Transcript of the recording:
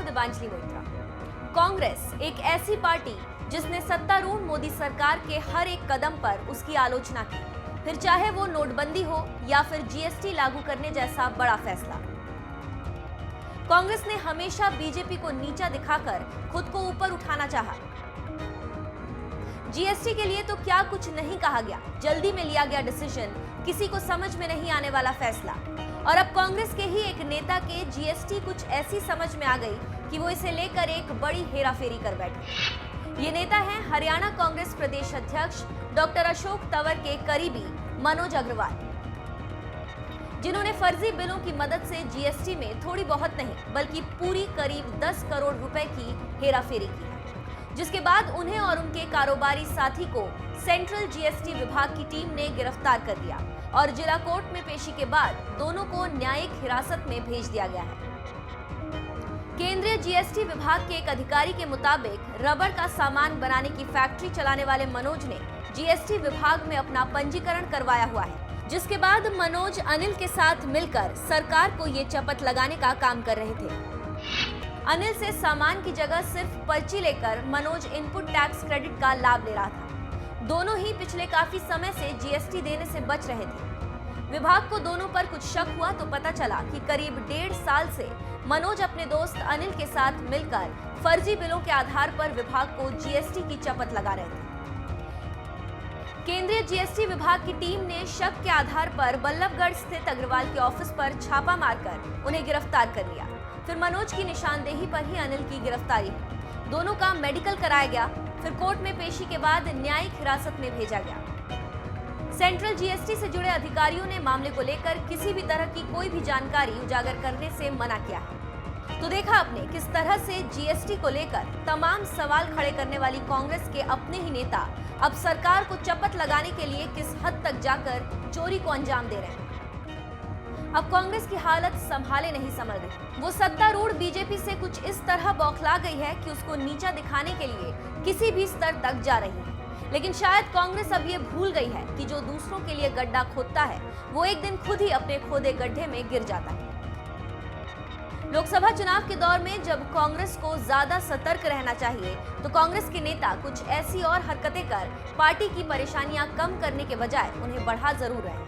हूं दिबांजलि मोइत्रा। कांग्रेस एक ऐसी पार्टी जिसने सत्तारूढ़ मोदी सरकार के हर एक कदम पर उसकी आलोचना की, फिर चाहे वो नोटबंदी हो या फिर जीएसटी लागू करने जैसा बड़ा फैसला। कांग्रेस ने हमेशा बीजेपी को नीचा दिखाकर खुद को ऊपर उठाना चाहा। जीएसटी के लिए तो क्या कुछ नहीं कहा गया, जल्दी में लिया गया डिसीजन, किसी को समझ में नहीं आने वाला फैसला। और अब कांग्रेस के ही एक नेता के जीएसटी कुछ ऐसी समझ में आ गई कि वो इसे लेकर एक बड़ी हेराफेरी कर बैठे। ये नेता हैं हरियाणा कांग्रेस प्रदेश अध्यक्ष डॉक्टर अशोक तंवर के करीबी मनोज अग्रवाल, जिन्होंने फर्जी बिलों की मदद से जीएसटी में थोड़ी बहुत नहीं बल्कि पूरी करीब 10 करोड़ रुपए की हेराफेरी की है, जिसके बाद उन्हें और उनके कारोबारी साथी को सेंट्रल जीएसटी विभाग की टीम ने गिरफ्तार कर लिया और जिला कोर्ट में पेशी के बाद दोनों को न्यायिक हिरासत में भेज दिया गया है। केंद्रीय जीएसटी विभाग के एक अधिकारी के मुताबिक रबड़ का सामान बनाने की फैक्ट्री चलाने वाले मनोज ने जीएसटी विभाग में अपना पंजीकरण करवाया हुआ है, जिसके बाद मनोज अनिल के साथ मिलकर सरकार को ये चपत लगाने का काम कर रहे थे। अनिल से सामान की जगह सिर्फ पर्ची लेकर मनोज इनपुट टैक्स क्रेडिट का लाभ ले रहा था। दोनों ही पिछले काफी समय से जीएसटी देने से बच रहे थे। विभाग को दोनों पर कुछ शक हुआ तो पता चला कि करीब 1.5 साल से मनोज अपने दोस्त अनिल के साथ मिलकर फर्जी बिलों के आधार पर विभाग को जीएसटी की चपत लगा रहे थे। केंद्रीय जीएसटी विभाग की टीम ने शक के आधार पर बल्लभगढ़ स्थित अग्रवाल के ऑफिस पर छापा मारकर उन्हें गिरफ्तार कर लिया। फिर मनोज की निशानदेही पर ही अनिल की गिरफ्तारी हुई। दोनों का मेडिकल कराया गया, फिर कोर्ट में पेशी के बाद न्यायिक हिरासत में भेजा गया। सेंट्रल जीएसटी से जुड़े अधिकारियों ने मामले को लेकर किसी भी तरह की कोई भी जानकारी उजागर करने से मना किया है। तो देखा आपने किस तरह से जीएसटी को लेकर तमाम सवाल खड़े करने वाली कांग्रेस के अपने ही नेता अब सरकार को चपत लगाने के लिए किस हद तक जाकर चोरी को अंजाम दे रहे हैं। अब कांग्रेस की हालत संभाले नहीं संभल रही। वो सत्तारूढ़ बीजेपी से कुछ इस तरह बौखला गई है कि उसको नीचा दिखाने के लिए किसी भी स्तर तक जा रही है। लेकिन शायद कांग्रेस अब ये भूल गई है कि जो दूसरों के लिए गड्ढा खोदता है वो एक दिन खुद ही अपने खोदे गड्ढे में गिर जाता है। लोकसभा चुनाव के दौर में जब कांग्रेस को ज्यादा सतर्क रहना चाहिए तो कांग्रेस के नेता कुछ ऐसी और हरकतें कर पार्टी की परेशानियां कम करने के बजाय उन्हें बढ़ा जरूर रहे हैं।